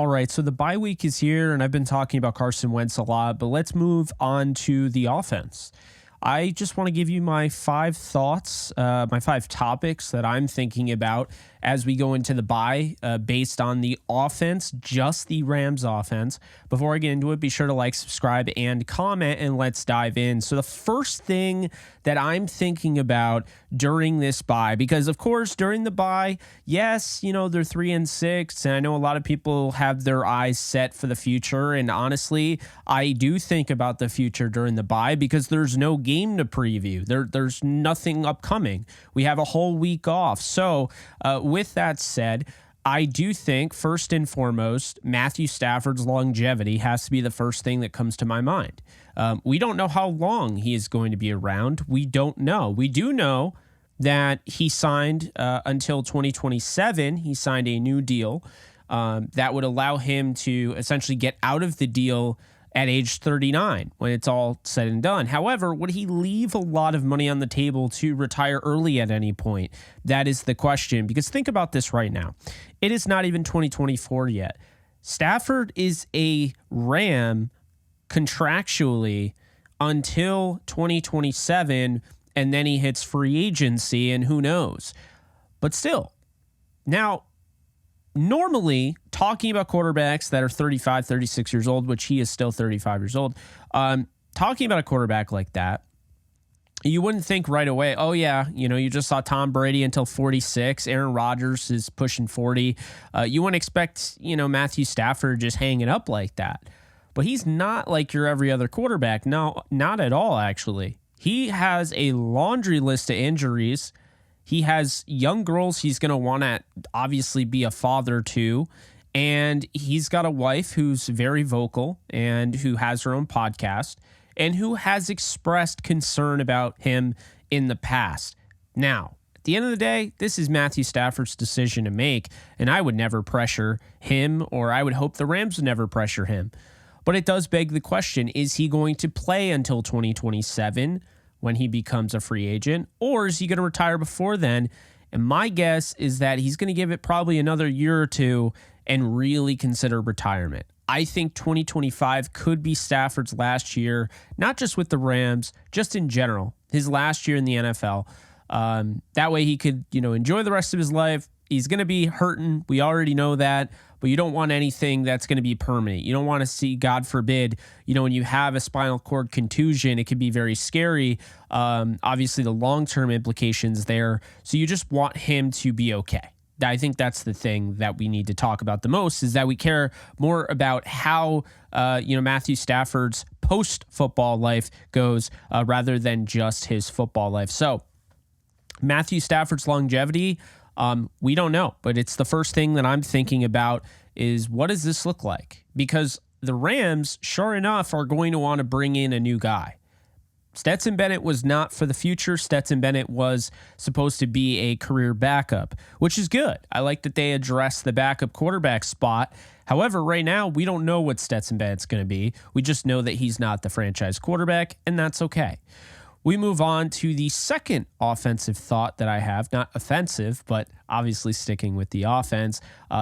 All right, so the bye week is here, and I've been talking about Carson Wentz a lot, but let's move on to the offense. I just want to give you my 5 thoughts, my 5 topics that I'm thinking about as we go into the bye based on the offense, just the Rams offense. Before I get into it, be sure to like, subscribe, and comment, and let's dive in. So the first thing that I'm thinking about during this bye, because of course during the bye, yes, they're 3-6, and I know a lot of people have their eyes set for the future, and honestly, I do think about the future during the bye because there's no game to preview. There's nothing upcoming. We have a whole week off. So with that said, I do think first and foremost, Matthew Stafford's longevity has to be the first thing that comes to my mind. We don't know how long he is going to be around. We don't know. We do know that he signed until 2027. He signed a new deal that would allow him to essentially get out of the deal at age 39 when it's all said and done. However, would he leave a lot of money on the table to retire early at any point? That is the question, because think about this right now. It is not even 2024 yet. Stafford is a Ram contractually until 2027, and then he hits free agency, and who knows? But still, now, normally, talking about quarterbacks that are 35, 36 years old, which he is still 35 years old, talking about a quarterback like that, you wouldn't think right away, oh yeah, you just saw Tom Brady until 46. Aaron Rodgers is pushing 40. You wouldn't expect, Matthew Stafford just hanging up like that. But he's not like your every other quarterback. No, not at all, actually. He has a laundry list of injuries. He has young girls he's going to want to obviously be a father to. And he's got a wife who's very vocal and who has her own podcast and who has expressed concern about him in the past. Now, at the end of the day, this is Matthew Stafford's decision to make, and I would never pressure him, or I would hope the Rams would never pressure him. But it does beg the question, is he going to play until 2027 when he becomes a free agent, or is he going to retire before then? And my guess is that he's going to give it probably another year or two and really consider retirement. I think 2025 could be Stafford's last year, not just with the Rams, just in general, his last year in the NFL. That way he could, enjoy the rest of his life. He's going to be hurting. We already know that. But you don't want anything that's going to be permanent. You don't want to see, God forbid, when you have a spinal cord contusion, it can be very scary. Obviously, the long-term implications there. So you just want him to be okay. I think that's the thing that we need to talk about the most, is that we care more about how, Matthew Stafford's post-football life goes rather than just his football life. So Matthew Stafford's longevity, we don't know, but it's the first thing that I'm thinking about is, what does this look like? Because the Rams, sure enough, are going to want to bring in a new guy. Stetson Bennett was not for the future. Stetson Bennett was supposed to be a career backup, which is good. I like that they addressed the backup quarterback spot. However, right now, we don't know what Stetson Bennett's going to be. We just know that he's not the franchise quarterback, and that's okay. We move on to the second offensive thought that I have, not offensive, but obviously sticking with the offense.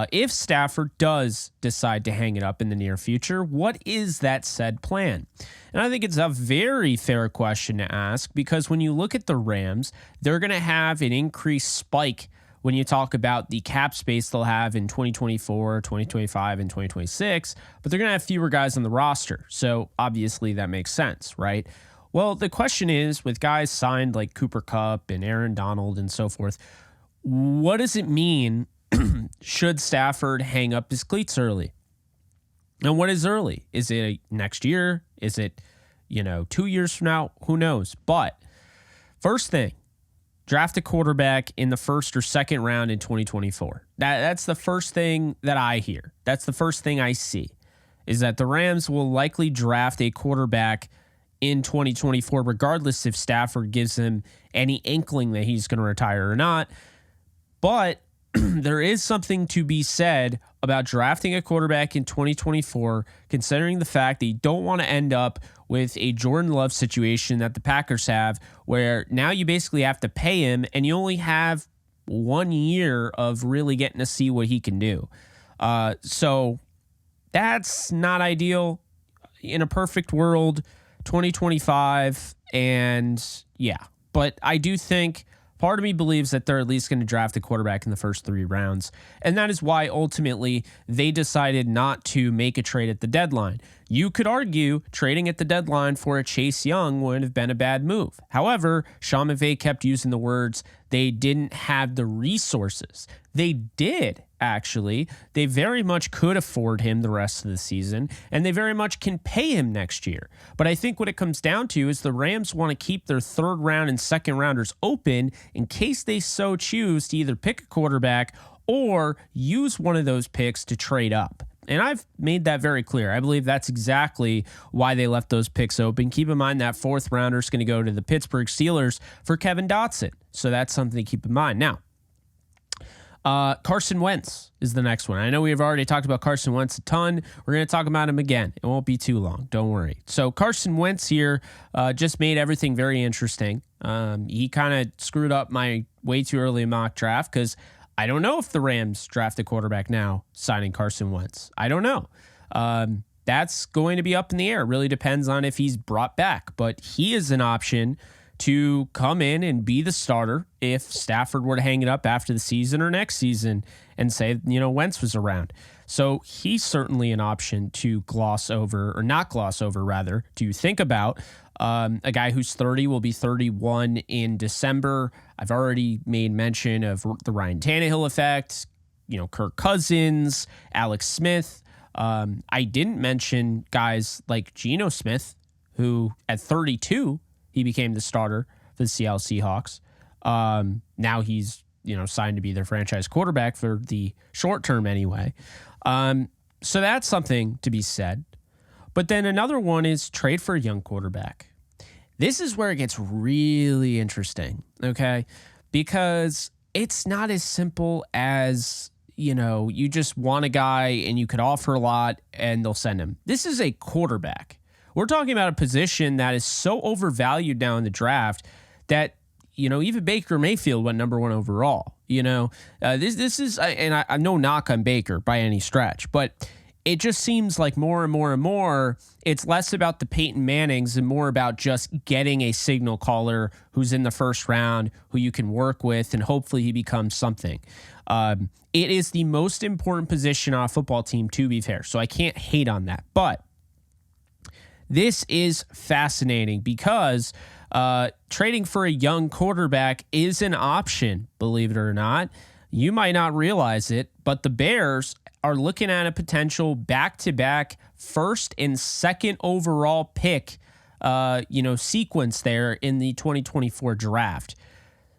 If Stafford does decide to hang it up in the near future, what is that said plan? And I think it's a very fair question to ask, because when you look at the Rams, they're going to have an increased spike when you talk about the cap space they'll have in 2024, 2025, and 2026, but they're going to have fewer guys on the roster. So obviously that makes sense, right? Well, the question is, with guys signed like Cooper Kupp and Aaron Donald and so forth, what does it mean should Stafford hang up his cleats early? And what is early? Is it next year? Is it, 2 years from now? Who knows? But first thing, draft a quarterback in the first or second round in 2024. That's the first thing that I hear. That's the first thing I see, is that the Rams will likely draft a quarterback in 2024, regardless if Stafford gives him any inkling that he's going to retire or not. But there is something to be said about drafting a quarterback in 2024, considering the fact that you don't want to end up with a Jordan Love situation that the Packers have, where now you basically have to pay him and you only have 1 year of really getting to see what he can do. So That's not ideal. In a perfect world, 2025, and yeah. But I do think part of me believes that they're at least going to draft a quarterback in the first 3 rounds. And that is why ultimately they decided not to make a trade at the deadline. You could argue trading at the deadline for a Chase Young would have been a bad move. However, Sean McVay kept using the words, they didn't have the resources. They did, actually. They very much could afford him the rest of the season, and they very much can pay him next year. But I think what it comes down to is the Rams want to keep their 3rd round and 2nd rounders open in case they so choose to either pick a quarterback or use one of those picks to trade up. And I've made that very clear. I believe that's exactly why they left those picks open. Keep in mind that 4th rounder is going to go to the Pittsburgh Steelers for Kevin Dotson. So that's something to keep in mind. Now, Carson Wentz is the next one. I know we have already talked about Carson Wentz a ton. We're going to talk about him again. It won't be too long. Don't worry. So Carson Wentz here just made everything very interesting. He kind of screwed up my way too early mock draft because I don't know if the Rams draft a quarterback now signing Carson Wentz. I don't know. That's going to be up in the air. It really depends on if he's brought back. But he is an option to come in and be the starter if Stafford were to hang it up after the season or next season and say, Wentz was around. So he's certainly an option to gloss over, or not gloss over, rather, to think about. A guy who's 30 will be 31 in December. I've already made mention of the Ryan Tannehill effect, Kirk Cousins, Alex Smith. I didn't mention guys like Geno Smith, who at 32, he became the starter for the Seattle Seahawks. Now he's, signed to be their franchise quarterback for the short term anyway. So that's something to be said. But then another one is trade for a young quarterback. This is where it gets really interesting, okay? Because it's not as simple as, you just want a guy and you could offer a lot and they'll send him. This is a quarterback. We're talking about a position that is so overvalued now in the draft that, even Baker Mayfield went number 1 overall. This is, and I'm no knock on Baker by any stretch, but it just seems like more and more and more, it's less about the Peyton Mannings and more about just getting a signal caller who's in the first round, who you can work with, and hopefully he becomes something. It is the most important position on a football team, to be fair, so I can't hate on that. But this is fascinating because trading for a young quarterback is an option, believe it or not. You might not realize it, but the Bears are looking at a potential back-to-back 1st and 2nd overall pick, sequence there in the 2024 draft.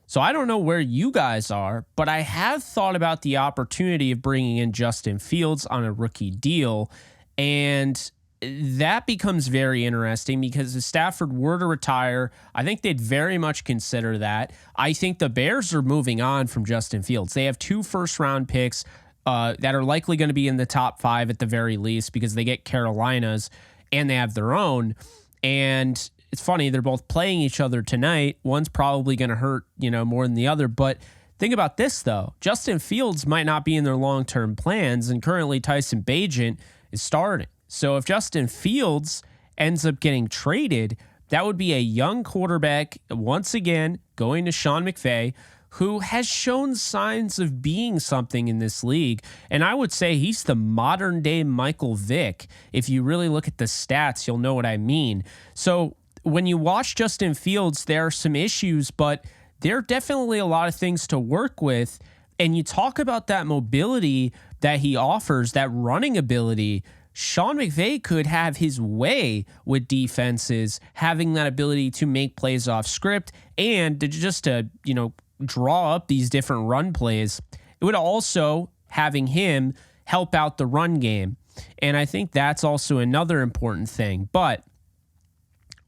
So I don't know where you guys are, but I have thought about the opportunity of bringing in Justin Fields on a rookie deal, and that becomes very interesting because if Stafford were to retire, I think they'd very much consider that. I think the Bears are moving on from Justin Fields. They have 2 first-round picks that are likely going to be in the top 5 at the very least because they get Carolina's and they have their own. And it's funny, they're both playing each other tonight. One's probably going to hurt, more than the other. But think about this, though. Justin Fields might not be in their long-term plans, and currently Tyson Bagent is starting. So if Justin Fields ends up getting traded, that would be a young quarterback, once again, going to Sean McVay, who has shown signs of being something in this league. And I would say he's the modern day Michael Vick. If you really look at the stats, you'll know what I mean. So when you watch Justin Fields, there are some issues, but there are definitely a lot of things to work with. And you talk about that mobility that he offers, that running ability. Sean McVay could have his way with defenses, having that ability to make plays off script and to draw up these different run plays. It would also having him help out the run game. And I think that's also another important thing. But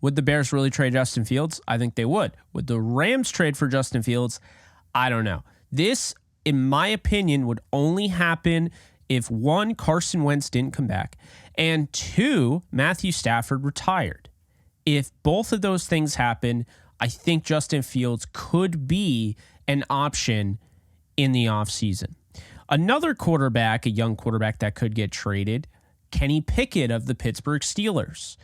would the Bears really trade Justin Fields? I think they would. Would the Rams trade for Justin Fields? I don't know. This, in my opinion, would only happen if 1, Carson Wentz didn't come back, and 2, Matthew Stafford retired. If both of those things happen, I think Justin Fields could be an option in the offseason. Another quarterback, a young quarterback that could get traded, Kenny Pickett of the Pittsburgh Steelers.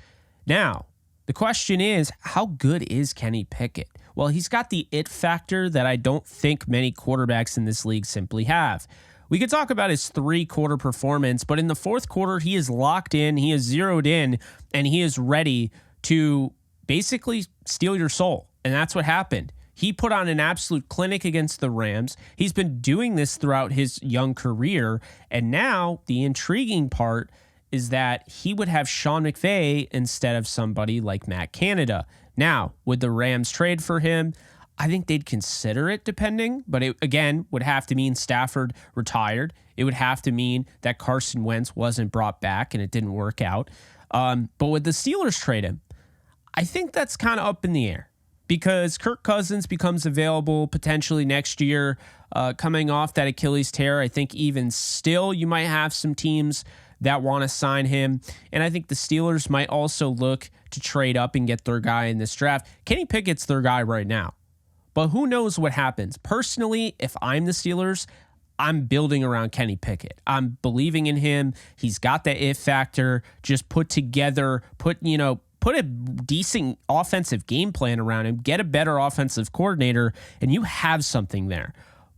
Now, the question is, how good is Kenny Pickett? Well, he's got the it factor that I don't think many quarterbacks in this league simply have. We could talk about his 3-quarter performance, but in the fourth quarter, he is locked in, he is zeroed in, and he is ready to basically steal your soul. And that's what happened. He put on an absolute clinic against the Rams. He's been doing this throughout his young career. And now the intriguing part is that he would have Sean McVay instead of somebody like Matt Canada. Now, would the Rams trade for him? I think they'd consider it depending, but it, again, would have to mean Stafford retired. It would have to mean that Carson Wentz wasn't brought back and it didn't work out. But would the Steelers trade him? I think that's kind of up in the air, because Kirk Cousins becomes available potentially next year, coming off that Achilles tear. I think even still you might have some teams that want to sign him. And I think the Steelers might also look to trade up and get their guy in this draft. Kenny Pickett's their guy right now, but who knows what happens. Personally, if I'm the Steelers, I'm building around Kenny Pickett. I'm believing in him. He's got the it factor. Just put a decent offensive game plan around him, get a better offensive coordinator, and you have something there.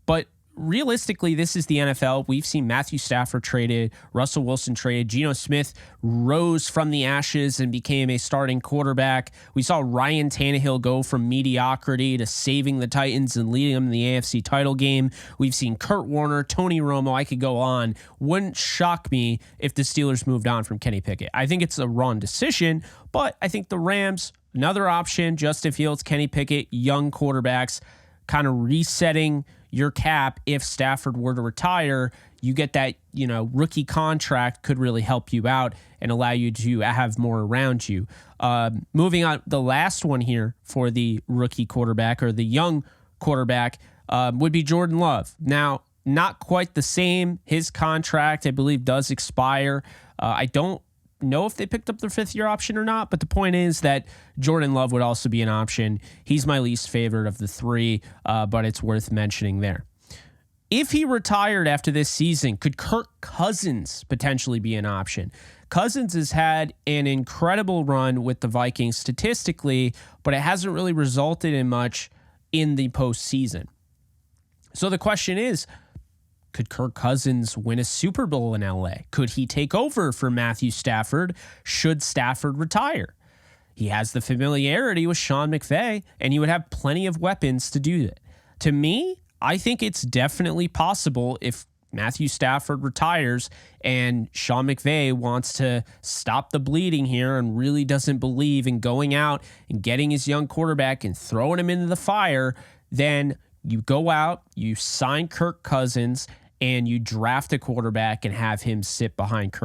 But realistically, this is the NFL. We've seen Matthew Stafford traded, Russell Wilson traded, Geno Smith rose from the ashes and became a starting quarterback. We saw Ryan Tannehill go from mediocrity to saving the Titans and leading them in the AFC title game. We've seen Kurt Warner, Tony Romo. I could go on. Wouldn't shock me if the Steelers moved on from Kenny Pickett. I think it's a wrong decision, but I think the Rams, another option, Justin Fields, Kenny Pickett, young quarterbacks, kind of resetting your cap. If Stafford were to retire, you get that, rookie contract could really help you out and allow you to have more around you. Moving on, the last one here for the rookie quarterback or the young quarterback would be Jordan Love. Now, not quite the same. His contract, I believe, does expire. I don't know if they picked up their 5th-year option or not, but the point is that Jordan Love would also be an option. He's my least favorite of the 3, but it's worth mentioning there. If he retired after this season, could Kirk Cousins potentially be an option? Cousins has had an incredible run with the Vikings statistically, but it hasn't really resulted in much in the postseason. So the question is, could Kirk Cousins win a Super Bowl in LA? Could he take over for Matthew Stafford should Stafford retire? He has the familiarity with Sean McVay, and he would have plenty of weapons to do that. To me, I think it's definitely possible if Matthew Stafford retires and Sean McVay wants to stop the bleeding here and really doesn't believe in going out and getting his young quarterback and throwing him into the fire, then you go out, you sign Kirk Cousins, and you draft a quarterback and have him sit behind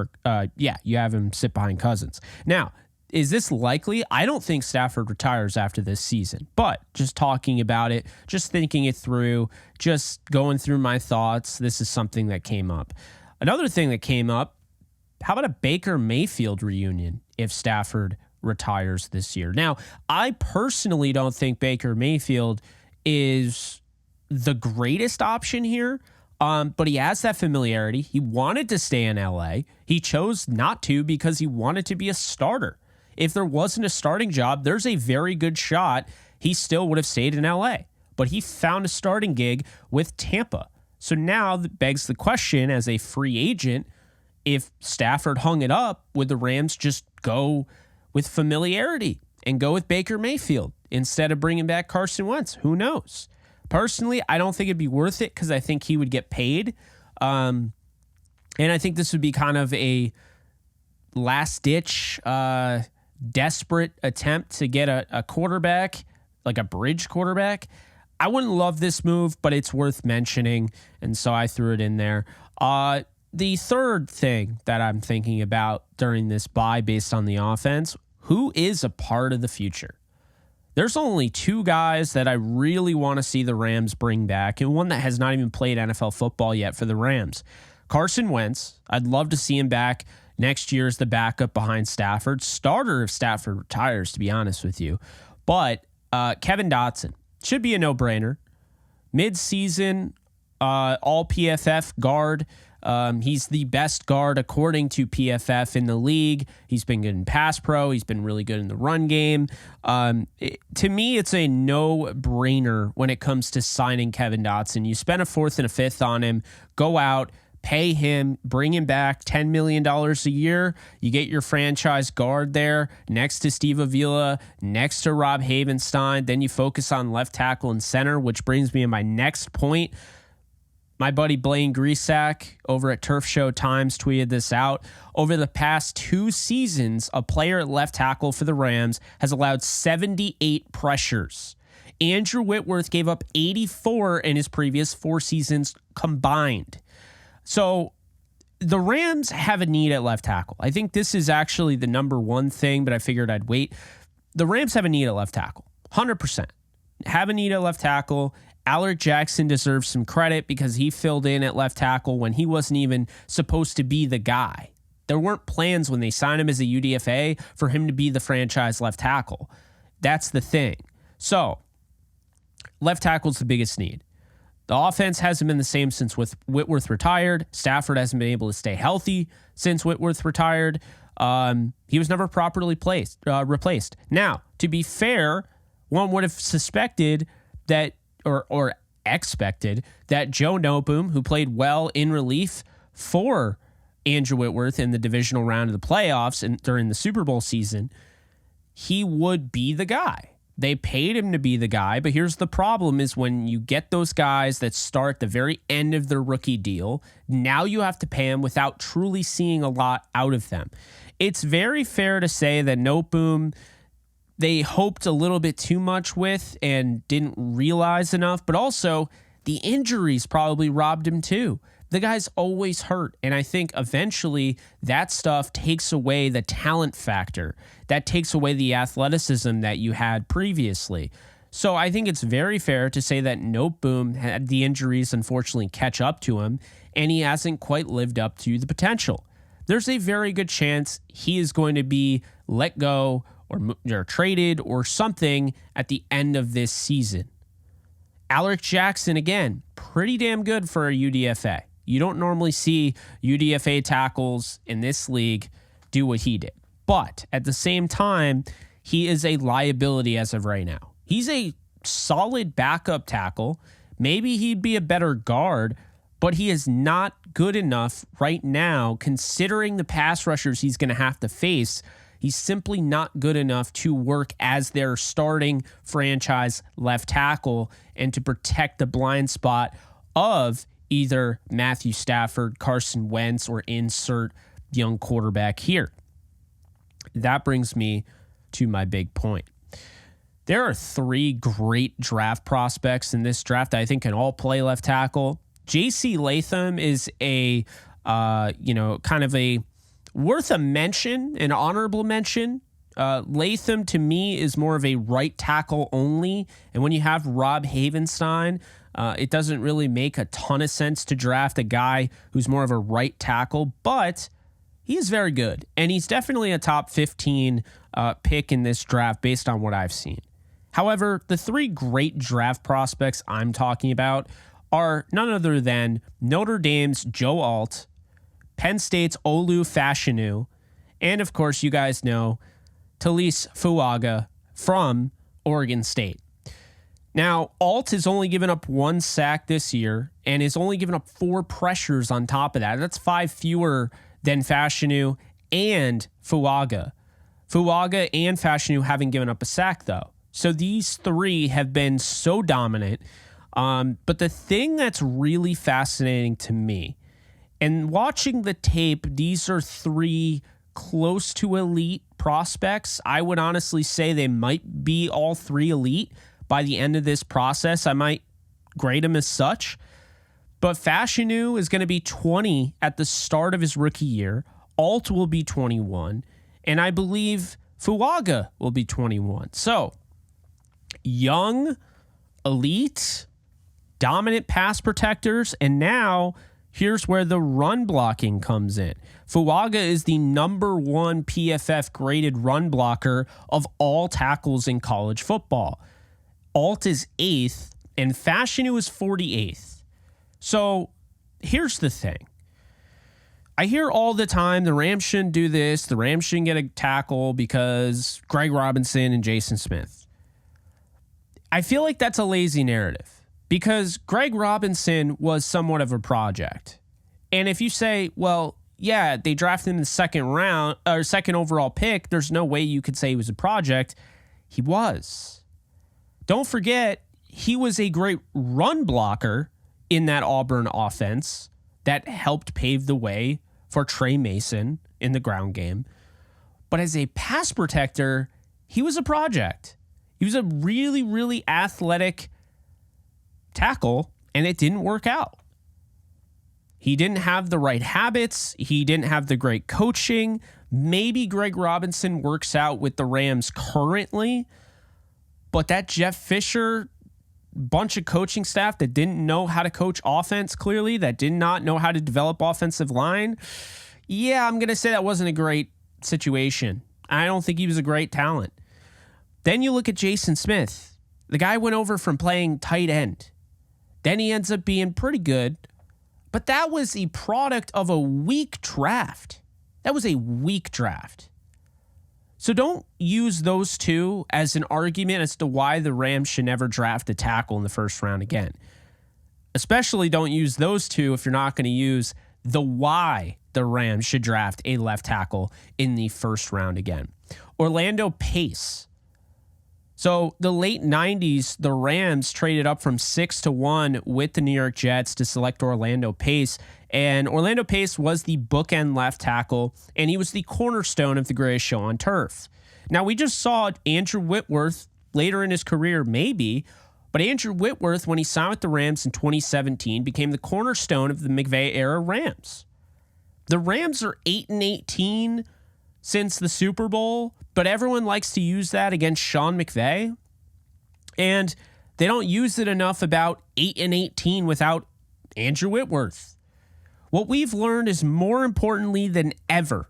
you have him sit behind Cousins. Now, is this likely? I don't think Stafford retires after this season, but just talking about it, just thinking it through, just going through my thoughts, this is something that came up. Another thing that came up, how about a Baker Mayfield reunion if Stafford retires this year? Now, I personally don't think Baker Mayfield is the greatest option here, but he has that familiarity. He wanted to stay in LA. He chose not to because he wanted to be a starter. If there wasn't a starting job, there's a very good shot he still would have stayed in LA. But he found a starting gig with Tampa. So now that begs the question, as a free agent, if Stafford hung it up, would the Rams just go with familiarity and go with Baker Mayfield instead of bringing back Carson Wentz? Who knows? Personally, I don't think it'd be worth it because I think he would get paid. And I think this would be kind of a last-ditch, desperate attempt to get a quarterback, like a bridge quarterback. I wouldn't love this move, but it's worth mentioning, and so I threw it in there. The third thing that I'm thinking about during this bye based on the offense, who is a part of the future? There's only 2 guys that I really want to see the Rams bring back, and one that has not even played NFL football yet for the Rams. Carson Wentz, I'd love to see him back next year as the backup behind Stafford. Starter if Stafford retires, to be honest with you. But Kevin Dotson should be a no-brainer. Mid-season, all PFF guard. He's the best guard according to PFF in the league. He's been good in pass pro. He's been really good in the run game. To me, it's a no-brainer when it comes to signing Kevin Dotson. You spend a fourth and a fifth on him, go out, pay him, bring him back $10 million a year. You get your franchise guard there next to Steve Avila, next to Rob Havenstein. Then you focus on left tackle and center, which brings me to my next point. My buddy Blaine Grisack over at Turf Show Times tweeted this out. Over the past 2 seasons, a player at left tackle for the Rams has allowed 78 pressures. Andrew Whitworth gave up 84 in his previous 4 seasons combined. So the Rams have a need at left tackle. I think this is actually the number one thing, but I figured I'd wait. The Rams have a need at left tackle, 100%. Have a need at left tackle. Alec Jackson deserves some credit because he filled in at left tackle when he wasn't even supposed to be the guy. There weren't plans when they signed him as a UDFA for him to be the franchise left tackle. That's the thing. So, left tackle's the biggest need. The offense hasn't been the same since Whitworth retired. Stafford hasn't been able to stay healthy since Whitworth retired. He was never properly replaced. Now, to be fair, one would have suspected that or expected that Joe Noteboom, who played well in relief for Andrew Whitworth in the divisional round of the playoffs and during the Super Bowl season, he would be the guy. They paid him to be the guy, but here's the problem is when you get those guys that start the very end of their rookie deal, now you have to pay them without truly seeing a lot out of them. It's very fair to say that Noteboom, they hoped a little bit too much with and didn't realize enough, but also the injuries probably robbed him too. The guy's always hurt, and I think eventually that stuff takes away the talent factor. That takes away the athleticism that you had previously. So I think it's very fair to say that Noteboom had the injuries unfortunately catch up to him, and he hasn't quite lived up to the potential. There's a very good chance he is going to be let go or traded or something at the end of this season. Alec Jackson, again, pretty damn good for a UDFA. You don't normally see UDFA tackles in this league do what he did. But at the same time, he is a liability as of right now. He's a solid backup tackle. Maybe he'd be a better guard, but he is not good enough right now considering the pass rushers he's going to have to face. He's simply not good enough to work as their starting franchise left tackle and to protect the blind spot of either Matthew Stafford, Carson Wentz, or insert young quarterback here. That brings me to my big point. There are 3 great draft prospects in this draft that I think can all play left tackle. J.C. Latham is a, kind of a worth a mention, an honorable mention. Latham, to me, is more of a right tackle only. And when you have Rob Havenstein, it doesn't really make a ton of sense to draft a guy who's more of a right tackle. But he is very good. And he's definitely a top 15 pick in this draft based on what I've seen. However, the 3 great draft prospects I'm talking about are none other than Notre Dame's Joe Alt, Penn State's Olu Fashanu, and of course, you guys know Talise Fuaga from Oregon State. Now, Alt has only given up 1 sack this year and has only given up 4 pressures on top of that. That's 5 fewer than Fashanu and Fuaga. Fuaga and Fashanu haven't given up a sack, though. So these 3 have been so dominant. But the thing that's really fascinating to me, and watching the tape, these are 3 close to elite prospects. I would honestly say they might be all 3 elite by the end of this process. I might grade them as such. But Fashanu is going to be 20 at the start of his rookie year. Alt will be 21. And I believe Fuaga will be 21. So, young, elite, dominant pass protectors, and now here's where the run blocking comes in. Fuaga is the number 1 PFF graded run blocker of all tackles in college football. Alt is 8th, and Fashanu is 48th. So here's the thing. I hear all the time the Rams shouldn't do this, the Rams shouldn't get a tackle because Greg Robinson and Jason Smith. I feel like that's a lazy narrative because Greg Robinson was somewhat of a project. And if you say, well, yeah, they drafted him in the second round or second overall pick, there's no way you could say he was a project. He was. Don't forget, he was a great run blocker in that Auburn offense that helped pave the way for Trey Mason in the ground game. But as a pass protector, he was a project. He was a really, really athletic tackle, and it didn't work out. He didn't have the right habits. He didn't have the great coaching. Maybe Greg Robinson works out with the Rams currently, but that Jeff Fisher bunch of coaching staff that didn't know how to coach offense clearly, that did not know how to develop offensive line, yeah, I'm going to say that wasn't a great situation. I don't think he was a great talent. Then you look at Jason Smith. The guy went over from playing tight end. Then he ends up being pretty good, but that was a product of a weak draft. That was a weak draft. So don't use those two as an argument as to why the Rams should never draft a tackle in the first round again. Especially don't use those two if you're not going to use the why the Rams should draft a left tackle in the first round again. Orlando Pace. So the late 90s, the Rams traded up from 6-1 with the New York Jets to select Orlando Pace. And Orlando Pace was the bookend left tackle, and he was the cornerstone of the greatest show on turf. Now, we just saw Andrew Whitworth later in his career, maybe, but Andrew Whitworth, when he signed with the Rams in 2017, became the cornerstone of the McVay-era Rams. The Rams are 8-18 since the Super Bowl, but everyone likes to use that against Sean McVay, and they don't use it enough about 8-18 without Andrew Whitworth. What we've learned is more importantly than ever.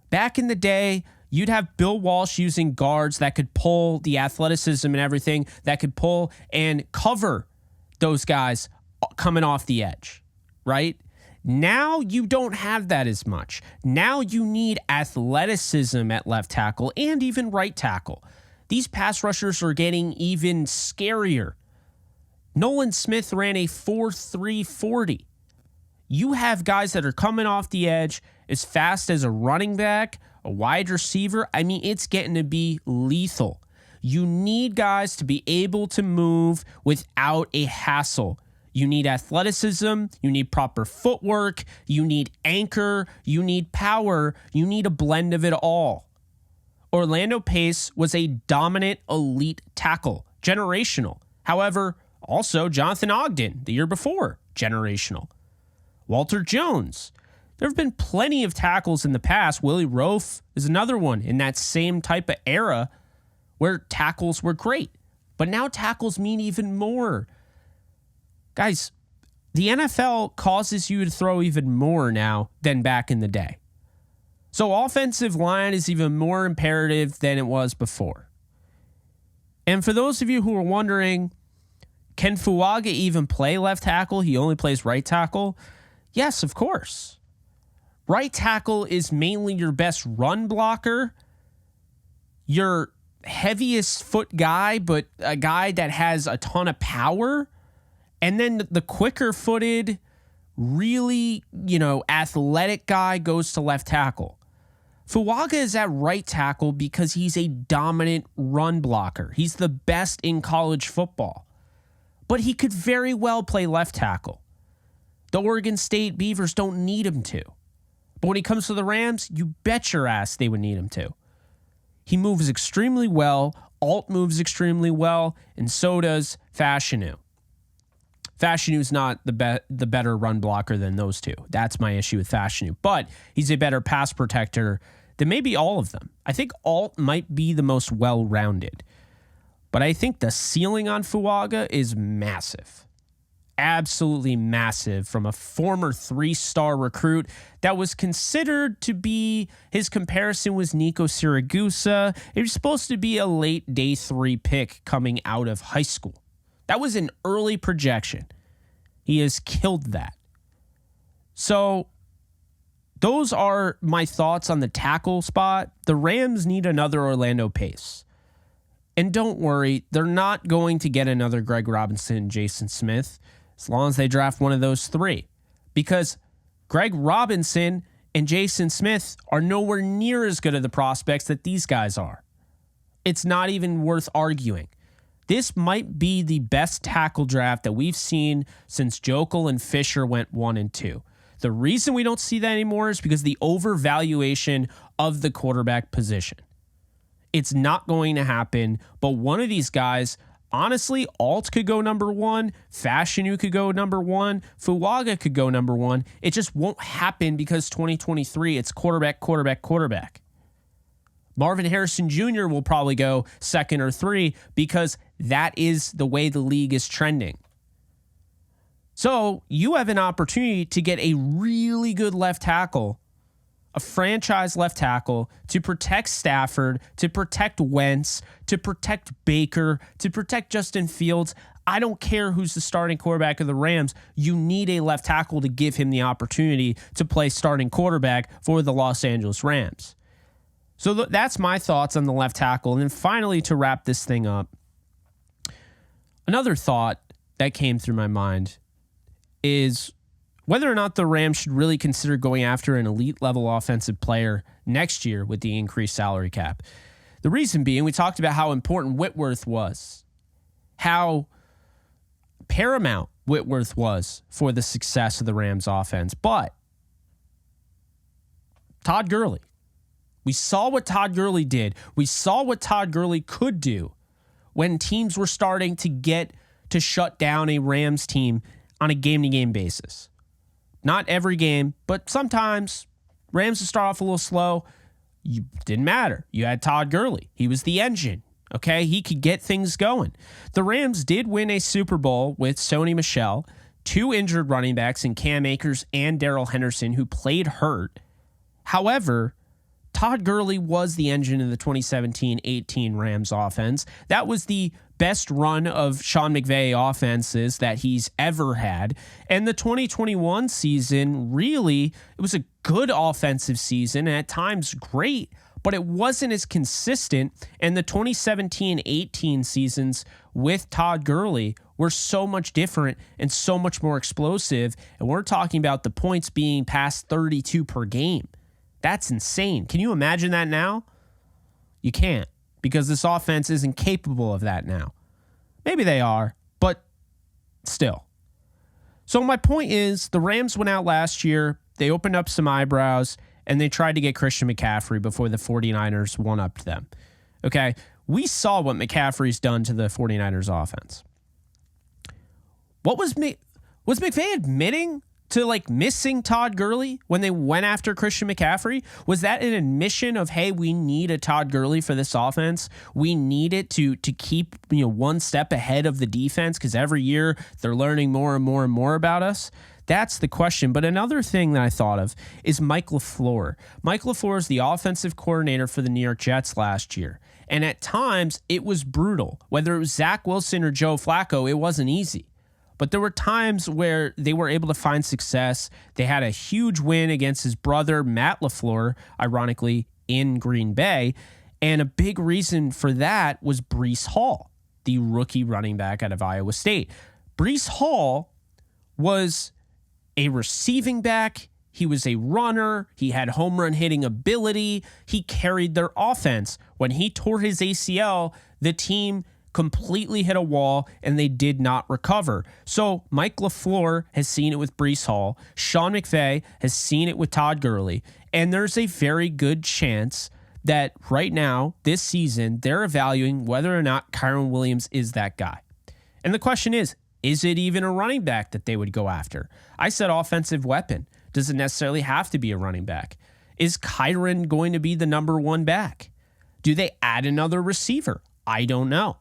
Back in the day, you'd have Bill Walsh using guards that could pull the athleticism and everything, that could pull and cover those guys coming off the edge, right? Now you don't have that as much. Now you need athleticism at left tackle and even right tackle. These pass rushers are getting even scarier. Nolan Smith ran a 4.3 40. You have guys that are coming off the edge as fast as a running back, a wide receiver. I mean, it's getting to be lethal. You need guys to be able to move without a hassle. You need athleticism. You need proper footwork. You need anchor. You need power. You need a blend of it all. Orlando Pace was a dominant elite tackle, generational. However, also Jonathan Ogden the year before, generational. Walter Jones. There have been plenty of tackles in the past. Willie Roaf is another one in that same type of era where tackles were great. But now tackles mean even more. Guys, the NFL causes you to throw even more now than back in the day. So offensive line is even more imperative than it was before. And for those of you who are wondering, can Fuaga even play left tackle? He only plays right tackle. Yes, of course. Right tackle is mainly your best run blocker, your heaviest foot guy, but a guy that has a ton of power. And then the quicker footed, really, athletic guy goes to left tackle. Fuaga is at right tackle because he's a dominant run blocker. He's the best in college football. But he could very well play left tackle. The Oregon State Beavers don't need him to. But when he comes to the Rams, you bet your ass they would need him to. He moves extremely well. Alt moves extremely well. And so does Fashanu. Fashanu's not the better run blocker than those two. That's my issue with Fashanu. But he's a better pass protector than maybe all of them. I think Alt might be the most well-rounded. But I think the ceiling on Fuaga is massive. Absolutely massive from a former 3-star recruit that was considered to be, his comparison was Nico Siragusa. He was supposed to be a late day 3 pick coming out of high school. That was an early projection. He has killed that. So those are my thoughts on the tackle spot. The Rams need another Orlando Pace. And don't worry, they're not going to get another Greg Robinson and Jason Smith as long as they draft one of those three. Because Greg Robinson and Jason Smith are nowhere near as good of the prospects that these guys are. It's not even worth arguing. This might be the best tackle draft that we've seen since Jokel and Fisher went 1 and 2. The reason we don't see that anymore is because the overvaluation of the quarterback position. It's not going to happen, but one of these guys, honestly, Alt could go number 1, Fashanu could go number 1, Fuaga could go number 1. It just won't happen because 2023, it's quarterback. Marvin Harrison Jr. will probably go 2nd or 3 because that is the way the league is trending. So you have an opportunity to get a really good left tackle, a franchise left tackle, to protect Stafford, to protect Wentz, to protect Baker, to protect Justin Fields. I don't care who's the starting quarterback of the Rams. You need a left tackle to give him the opportunity to play starting quarterback for the Los Angeles Rams. So that's my thoughts on the left tackle. And then finally, to wrap this thing up, another thought that came through my mind is whether or not the Rams should really consider going after an elite level offensive player next year with the increased salary cap. The reason being, we talked about how important Whitworth was, how paramount Whitworth was for the success of the Rams offense. But Todd Gurley, we saw what Todd Gurley did. We saw what Todd Gurley could do when teams were starting to get to shut down a Rams team on a game-to-game basis. Not every game, but sometimes Rams would start off a little slow. Didn't matter. You had Todd Gurley. He was the engine. Okay, he could get things going. The Rams did win a Super Bowl with Sony Michel, 2 injured running backs in Cam Akers and Darrell Henderson, who played hurt. However, Todd Gurley was the engine in the 2017-18 Rams offense. That was the best run of Sean McVay offenses that he's ever had. And the 2021 season, really, it was a good offensive season, and at times great, but it wasn't as consistent. And the 2017-18 seasons with Todd Gurley were so much different and so much more explosive. And we're talking about the points being past 32 per game. That's insane. Can you imagine that now? You can't, because this offense isn't capable of that now. Maybe they are, but still. So my point is, the Rams went out last year, they opened up some eyebrows, and they tried to get Christian McCaffrey before the 49ers one-upped them. Okay, we saw what McCaffrey's done to the 49ers offense. What was McVay admitting to missing Todd Gurley when they went after Christian McCaffrey? Was that an admission of, hey, we need a Todd Gurley for this offense? We need it to keep one step ahead of the defense because every year they're learning more and more and more about us? That's the question. But another thing that I thought of is Mike LaFleur. Mike LaFleur is the offensive coordinator for the New York Jets last year. And at times it was brutal. Whether it was Zach Wilson or Joe Flacco, it wasn't easy. But there were times where they were able to find success. They had a huge win against his brother, Matt LaFleur, ironically, in Green Bay. And a big reason for that was Breece Hall, the rookie running back out of Iowa State. Breece Hall was a receiving back. He was a runner. He had home run hitting ability. He carried their offense. When he tore his ACL, the team completely hit a wall and they did not recover. So Mike LaFleur has seen it with Breece Hall. Sean McVay has seen it with Todd Gurley. And there's a very good chance that right now, this season, they're evaluating whether or not Kyron Williams is that guy. And the question is it even a running back that they would go after? I said offensive weapon. Doesn't necessarily have to be a running back. Is Kyron going to be the number 1 back? Do they add another receiver? I don't know.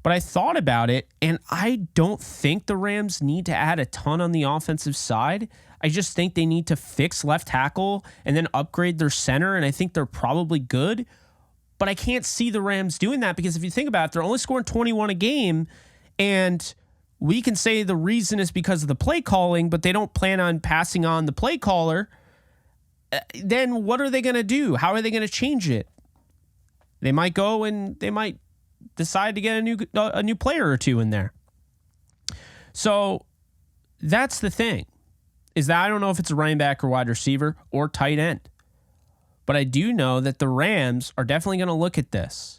But I thought about it, and I don't think the Rams need to add a ton on the offensive side. I just think they need to fix left tackle and then upgrade their center, and I think they're probably good. But I can't see the Rams doing that because if you think about it, they're only scoring 21 a game, and we can say the reason is because of the play calling, but they don't plan on passing on the play caller. then what are they going to do? How are they going to change it? They might go and they might decide to get a new player or two in there. So that's the thing, is that I don't know if it's a running back or wide receiver or tight end. But I do know that the Rams are definitely going to look at this.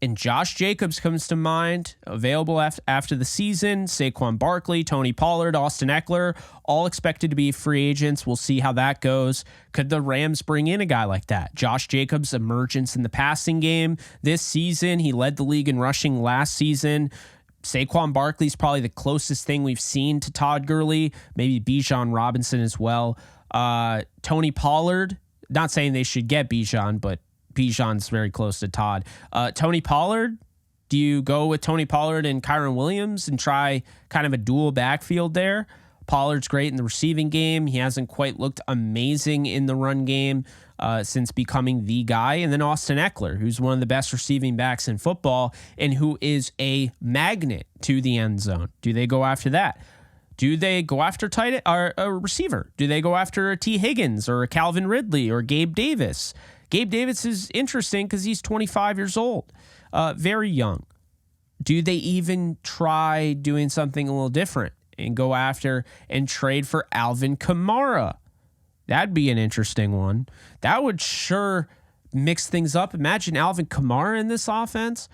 And Josh Jacobs comes to mind, available after the season. Saquon Barkley, Tony Pollard, Austin Eckler, all expected to be free agents. We'll see how that goes. Could the Rams bring in a guy like that? Josh Jacobs' emergence in the passing game this season. He led the league in rushing last season. Saquon Barkley is probably the closest thing we've seen to Todd Gurley. Maybe Bijan Robinson as well. Tony Pollard, not saying they should get Bijan, but Bijan's very close to Todd. Tony Pollard, do you go with Tony Pollard and Kyron Williams and try kind of a dual backfield there? Pollard's great in the receiving game. He hasn't quite looked amazing in the run game since becoming the guy. And then Austin Eckler, who's one of the best receiving backs in football and who is a magnet to the end zone. Do they go after that? Do they go after tight or a receiver? Do they go after a T. Higgins or a Calvin Ridley or Gabe Davis? Gabe Davis is interesting because he's 25 years old, very young. Do they even try doing something a little different and go after and trade for Alvin Kamara? That'd be an interesting one. That would sure mix things up. Imagine Alvin Kamara in this offense.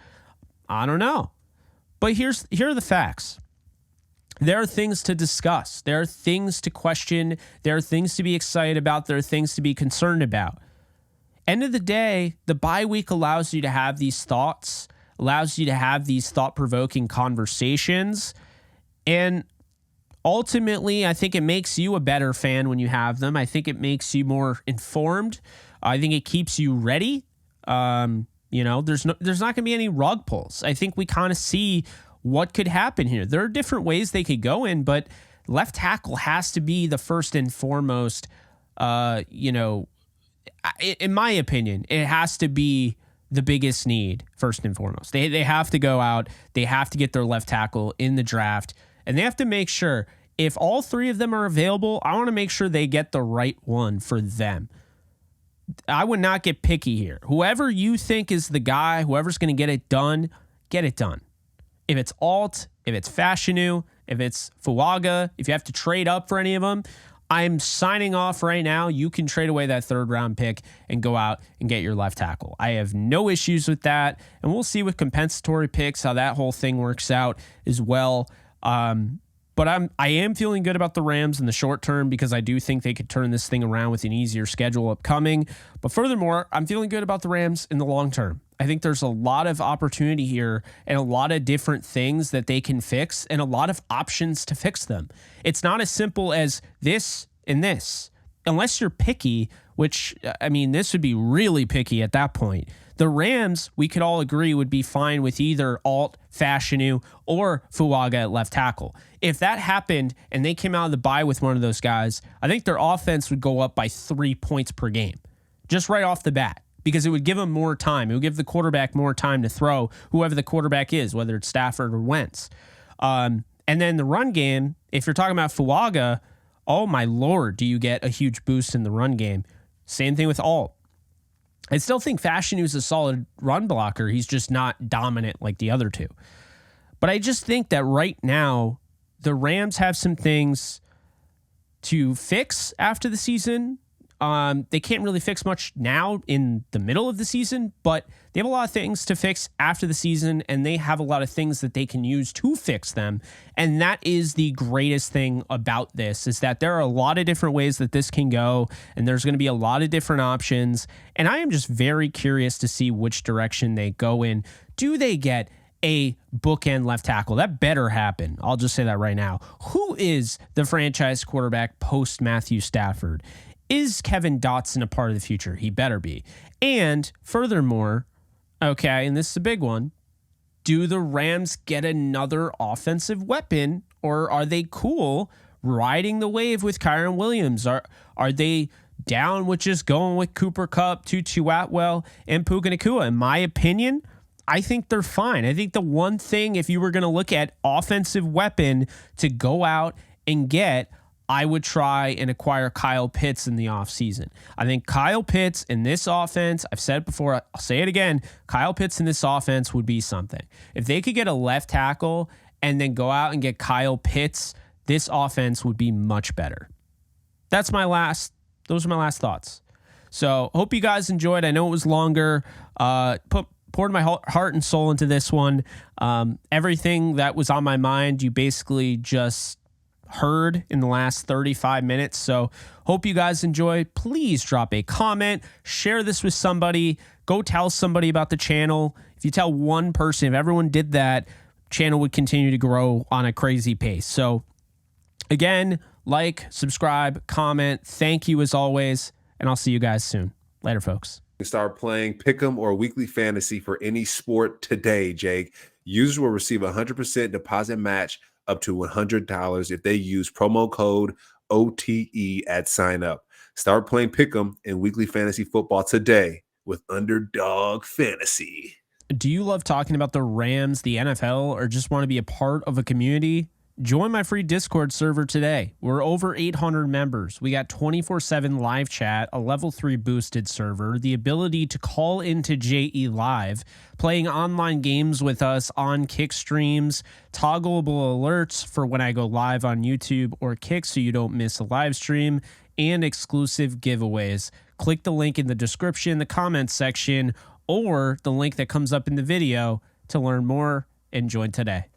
I don't know. But here are the facts. There are things to discuss. There are things to question. There are things to be excited about. There are things to be concerned about. End of the day, the bye week allows you to have these thoughts, allows you to have these thought-provoking conversations. And ultimately, I think it makes you a better fan when you have them. I think it makes you more informed. I think it keeps you ready. There's not going to be any rug pulls. I think we kind of see what could happen here. There are different ways they could go in, but left tackle has to be the first and foremost, in my opinion, it has to be the biggest need first and foremost. They have to go out. They have to get their left tackle in the draft, and they have to make sure if all three of them are available, I want to make sure they get the right one for them. I would not get picky here. Whoever you think is the guy, whoever's going to get it done, get it done. If it's Alt, if it's Fashanu, if it's Fuaga, if you have to trade up for any of them, I'm signing off right now. You can trade away that third round pick and go out and get your left tackle. I have no issues with that. And we'll see with compensatory picks how that whole thing works out as well. But I am feeling good about the Rams in the short term because I do think they could turn this thing around with an easier schedule upcoming. But furthermore, I'm feeling good about the Rams in the long term. I think there's a lot of opportunity here and a lot of different things that they can fix and a lot of options to fix them. It's not as simple as this and this. Unless you're picky, which, I mean, this would be really picky at that point. The Rams, we could all agree, would be fine with either Alt, Fashanu, or Fuaga at left tackle. If that happened and they came out of the bye with one of those guys, I think their offense would go up by 3 points per game, just right off the bat, because it would give them more time. It would give the quarterback more time to throw, whoever the quarterback is, whether it's Stafford or Wentz. And then the run game, if you're talking about Fuaga, oh my Lord, do you get a huge boost in the run game. Same thing with Alt. I still think Fashanu is a solid run blocker. He's just not dominant like the other two. But I just think that right now, the Rams have some things to fix after the season. They can't really fix much now in the middle of the season, but they have a lot of things to fix after the season, and they have a lot of things that they can use to fix them. And that is the greatest thing about this, is that there are a lot of different ways that this can go, and there's going to be a lot of different options. And I am just very curious to see which direction they go in. Do they get a bookend left tackle? That better happen. I'll just say that right now. Who is the franchise quarterback post Matthew Stafford? Is Kevin Dotson a part of the future? He better be. And furthermore, okay, and this is a big one, do the Rams get another offensive weapon, or are they cool riding the wave with Kyron Williams? Are they down with just going with Cooper Kupp, Tutu Atwell, and Puka Nacua? In my opinion, I think they're fine. I think the one thing, if you were going to look at offensive weapon to go out and get, I would try and acquire Kyle Pitts in the offseason. I think Kyle Pitts in this offense, I've said it before, I'll say it again, Kyle Pitts in this offense would be something. If they could get a left tackle and then go out and get Kyle Pitts, this offense would be much better. Those are my last thoughts. So hope you guys enjoyed. I know it was longer. Poured my heart and soul into this one. Everything that was on my mind, you basically just heard in the last 35 minutes. So hope you guys enjoy. Please drop a comment, share this with somebody, go tell somebody about the channel. If you tell one person, if everyone did that, channel would continue to grow on a crazy pace. So again, like, subscribe, comment. Thank you as always, and I'll see you guys soon. Later, folks. Start playing Pick'em or Weekly Fantasy for any sport today, Jake. Users will receive a 100% deposit match up to $100 if they use promo code OTE at sign up. Start playing Pick'em and Weekly Fantasy Football today with Underdog Fantasy. Do you love talking about the Rams, the NFL, or just want to be a part of a community? Join my free Discord server today. We're over 800 members. We got 24/7 live chat, a level 3 boosted server, the ability to call into JE Live, playing online games with us on Kick streams, toggleable alerts for when I go live on YouTube or Kick so you don't miss a live stream, and exclusive giveaways. Click the link in the description, the comments section, or the link that comes up in the video to learn more and join today.